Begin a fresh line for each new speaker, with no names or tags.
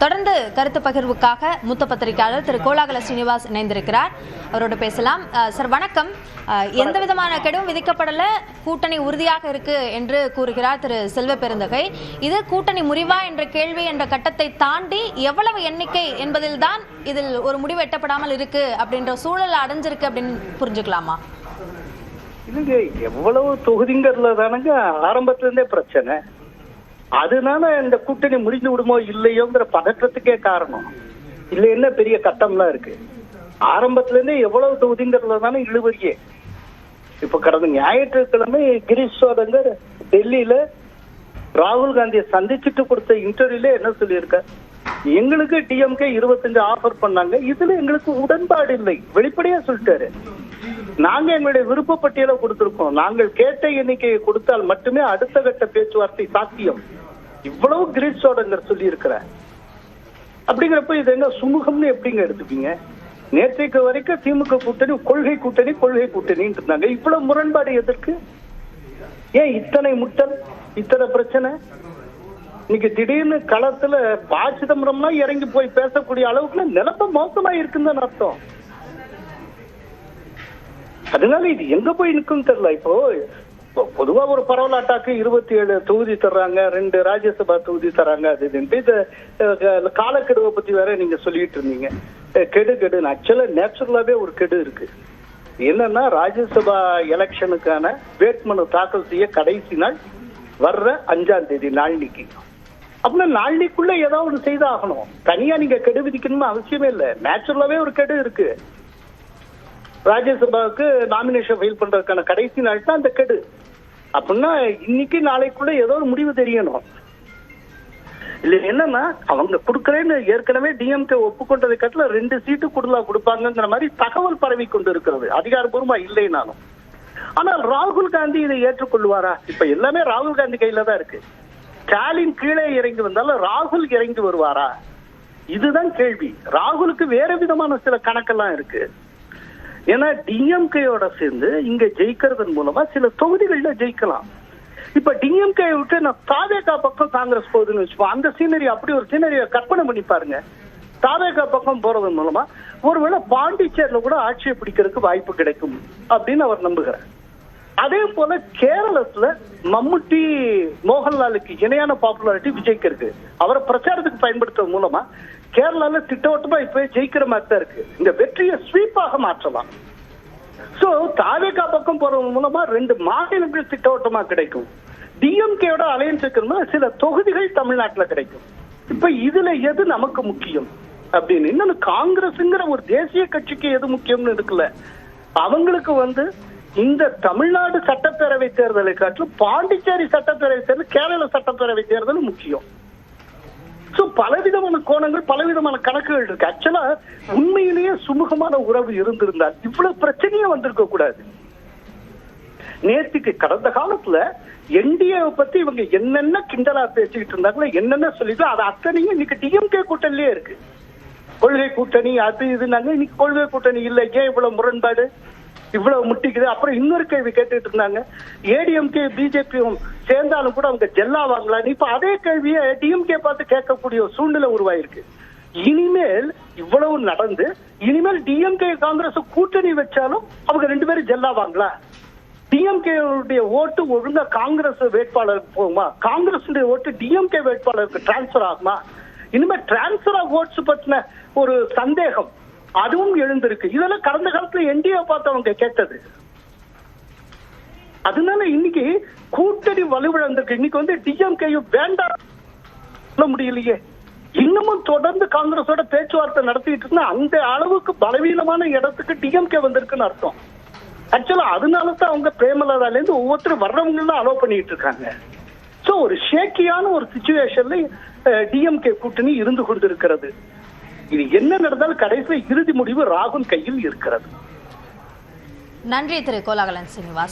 தொடர்ந்து கருத்து பகிர்வுக்காக மூத்த பத்திரிகையாளர் திரு கோலாகல ஸ்ரீனிவாஸ் இணைந்திருக்கிறார். அவரோட பேசலாம். சார் வணக்கம். எந்த விதமான கெடுவும் விதிக்கப்படல, கூட்டணி உறுதியாக இருக்கு என்று கூறுகிறார் திரு செல்வ பெருந்தகை. இது கூட்டணி முறிவா என்ற கேள்வி என்ற கட்டத்தை தாண்டி எவ்வளவு எண்ணிக்கை என்பதில் தான் இதில் ஒரு முடிவு எட்டப்படாமல் இருக்கு அப்படின்ற சூழல் அடைஞ்சிருக்கு அப்படின்னு புரிஞ்சுக்கலாமா?
இல்லைங்க, எவ்வளவு தொகுதிங்கிறதுல தானங்க ஆரம்பத்துல இருந்தே பிரச்சனை. அதனால இந்த கூட்டணி முடிஞ்சு விடுமோ இல்லையோங்கிற பதற்றத்துக்கே காரணம். இல்ல என்ன பெரிய கட்டம்லாம் இருக்கு. ஆரம்பத்துல இருந்தே எவ்வளவு தொகுதிங்கிறதுல தானே இழுவரியே. இப்ப கடந்த ஞாயிற்றுக்கிழமை கிரீஷ் சோதங்கர் டெல்லியில ராகுல் காந்தியை சந்திச்சுட்டு கொடுத்த இன்டர்வியூல என்ன சொல்லியிருக்க, எங்களுக்கு டிஎம்கே 25 ஆஃபர் பண்ணாங்க, இதுல எங்களுக்கு உடன்பாடு இல்லை, வெளிப்படையா சொல்லிட்டாரு. நாங்க எங்களுடைய விருப்ப பட்டியலை கொடுத்திருக்கோம், நாங்கள் கேட்ட எண்ணிக்கையை கொடுத்தால் மட்டுமே அடுத்த கட்ட பேச்சுவார்த்தை சாத்தியம், இவ்வளவு கிரீஷ் சோதங்கர் சொல்லி இருக்கிற. அப்படிங்கிறப்ப இது என்ன சுமூகம்னு எப்படிங்க எடுத்துப்பீங்க? நேற்றைக்கு வரைக்கும் திமுக கூட்டணி கொள்கை கூட்டணி கொள்கை கூட்டணின்னு இருந்தாங்க. இவ்வளவு முரண்பாடு எதற்கு? ஏன் இத்தனை முட்டல், இத்தனை பிரச்சனை? இன்னைக்கு திடீர்னு களத்துல ப. சிதம்பரம்லாம் இறங்கி போய் பேசக்கூடிய அளவுக்கு நிலப்ப மோசமா இருக்குன்னு அர்த்தம். அதனால இது எங்க போய் நிற்கும் தெரியல. இப்போ பொதுவா ஒரு பரவலாட்டாக்கு 27 தொகுதி தர்றாங்க, 2 ராஜ்யசபா தொகுதி தராங்க, அது இந்த காலக்கெடுவை பத்தி வேற நீங்க சொல்லிட்டு இருந்தீங்க. கெடு கெடுன்னு ஆக்சுவலா நேச்சுரலாவே ஒரு கெடு இருக்கு. என்னன்னா ராஜ்யசபா எலெக்ஷனுக்கான வேட்புமனு தாக்கல் செய்ய கடைசி நாள் வர்ற 5ஆம் தேதி நாள்னிக்கு. அப்படின்னா நாள்னிக்குள்ள ஏதாவது ஒன்று செய்தாகணும். தனியா நீங்க கெடு விதிக்கணும்னு அவசியமே இல்லை. நேச்சுரலாவே ஒரு கெடு இருக்கு. ராஜ்யசபாவுக்கு நாமினேஷன் ஃபைல் பண்றதுக்கான கடைசி நாள் தான் அந்த கெடு. அப்படின்னா இன்னைக்கு நாளைக்குள்ள ஏதோ ஒரு முடிவு தெரியணும். இல்ல என்னன்னா அவங்க கொடுக்கறேன்னு ஏற்கனவே டிஎம்கே ஒப்புக்கொண்டதை கட்டல 2 சீட்டு கொடுப்பாங்கிற மாதிரி தகவல் பரவி கொண்டு இருக்கிறது. அதிகாரப்பூர்வமா இல்லைனாலும். ஆனால் ராகுல் காந்தி இதை ஏற்றுக்கொள்வாரா? இப்ப எல்லாமே ராகுல் காந்தி கையில தான் இருக்கு. ஸ்டாலின் கீழே இறங்கி வந்தாலும் ராகுல் இறங்கி வருவாரா? இதுதான் கேள்வி. ராகுலுக்கு வேற விதமான சில கணக்கெல்லாம் இருக்கு. ஏன்னா டிஎம்கேயோட சேர்ந்து இங்க ஜெயிக்கிறதன் மூலமா சில தொகுதிகள்ல ஜெயிக்கலாம். இப்ப டிஎம்கே விட்டு நான் தாவேகா பக்கம் காங்கிரஸ் போகுதுன்னு வச்சுப்போம். அந்த சீனரி அப்படி ஒரு சீனரியை கற்பனை பண்ணி பாருங்க. தாவேகா பக்கம் போறதன் மூலமா ஒருவேளை பாண்டிச்சேரியில கூட ஆட்சியை பிடிக்கிறதுக்கு வாய்ப்பு கிடைக்கும் அப்படின்னு அவர் நம்புகிறார். அதே போல கேரளத்துல மம்முட்டி மோகன்லாலுக்கு இணையான பாப்புலாரிட்டி விஜய்க்கு இருக்கு. அவரை பிரச்சாரத்துக்கு பயன்படுத்துறது மூலமா கேரளால திட்டவட்டமா இப்ப ஜெயிக்கிற மாதிரி தான் இருக்கு. இந்த வெற்றியை ஸ்வீப்பாக மாற்றலாம். சோ தாவேகா பக்கம் போறது மூலமா 2 மாநிலங்கள் திட்டவட்டமா கிடைக்கும். டிஎம்கேயோட அலையன்ஸ் இருக்கிறதுனால சில தொகுதிகள் தமிழ்நாட்டுல கிடைக்கும். இப்ப இதுல எது நமக்கு முக்கியம் அப்படின்னு இன்னொன்னு, காங்கிரஸ்ங்கிற ஒரு தேசிய கட்சிக்கு எது முக்கியம்னு இருக்குல்ல. அவங்களுக்கு இந்த தமிழ்நாடு சட்டப்பேரவை தேர்தலை காட்டிலும் பாண்டிச்சேரி சட்டப்பேரவை தேர்தல், கேரள சட்டப்பேரவை தேர்தல் முக்கியம். சோ பலவிதமான கோணங்கள், பலவிதமான கணக்குகள் இருக்கு. ஆக்சுவலா உண்மையிலேயே சுமூகமான உறவு இருந்திருந்தால் இவ்வளவு பிரச்சனையே வந்திருக்க கூடாது. நேற்றுக்கு கடந்த காலத்துல என்டிஏ பத்தி இவங்க என்னென்ன கிண்டலா பேசிக்கிட்டு இருந்தாங்களோ, என்னென்ன சொல்லிட்டு அது அத்தனையும் இன்னைக்கு டிஎம்கே கூட்டணியே இருக்கு. கொள்கை கூட்டணி அது இதுனாங்க. இன்னைக்கு கொள்கை கூட்டணி இல்லை. ஏன் இவ்வளவு முரண்பாடு, இவ்வளவு முட்டிக்குது? அப்புறம் இன்னொரு கேள்வி கேட்டுட்டு இருந்தாங்க, ஏடிஎம்கே பிஜேபியும் சேர்ந்தாலும் கூட அவங்க ஜெல்லாவாங்களான்னு. இப்ப அதே கேள்வியை டிஎம்கே பார்த்து கேட்கக்கூடிய ஒரு சூழ்நிலை உருவாயிருக்கு. இனிமேல் இவ்வளவு நடந்து இனிமேல் டிஎம்கே காங்கிரஸ் கூட்டணி வச்சாலும் அவங்க 2 பேரும் ஜெல்லாவாங்களா? டிஎம்கே ஓட்டு ஒழுங்கா காங்கிரஸ் வேட்பாளருக்கு போகுமா? காங்கிரஸ் ஓட்டு டிஎம்கே வேட்பாளருக்கு டிரான்ஸ்பர் ஆகுமா? இனிமேல் டிரான்ஸ்பர் ஆஃப் ஓட்ஸ் பத்தின ஒரு சந்தேகம் அதுவும் எழுந்திருக்கு. இதெல்லாம் கடந்த காலத்துல என்டிஏ பார்த்து அவங்க கேட்டது. அதனால இன்னைக்கு கூட்டணி வலுவிழந்திருக்கு. இன்னைக்கு டிஎம்கேயும் வேண்டாம் சொல்ல முடியலையே. இன்னமும் தொடர்ந்து காங்கிரஸோட பேச்சுவார்த்தை நடத்திட்டு இருந்தா அந்த அளவுக்கு பலவீனமான இடத்துக்கு டிஎம்கே வந்திருக்குன்னு அர்த்தம். ஆக்சுவலா அதனாலதான் அவங்க பிரேமலதால இருந்து ஒவ்வொருத்தரும் வர்றவங்க எல்லாம் அலோவ் பண்ணிட்டு இருக்காங்க. சோ ஒரு ஷேக்கியான ஒரு சிச்சுவேஷன்ல டிஎம்கே கூட்டணி இருந்து கொண்டிருக்கிறது. இது என்ன நடந்தாலும் கடைசியில் இறுதி முடிவு ராகுல் கையில் இருக்கிறது.
நன்றி திரு கோலாகலன் ஸ்ரீனிவாஸ்.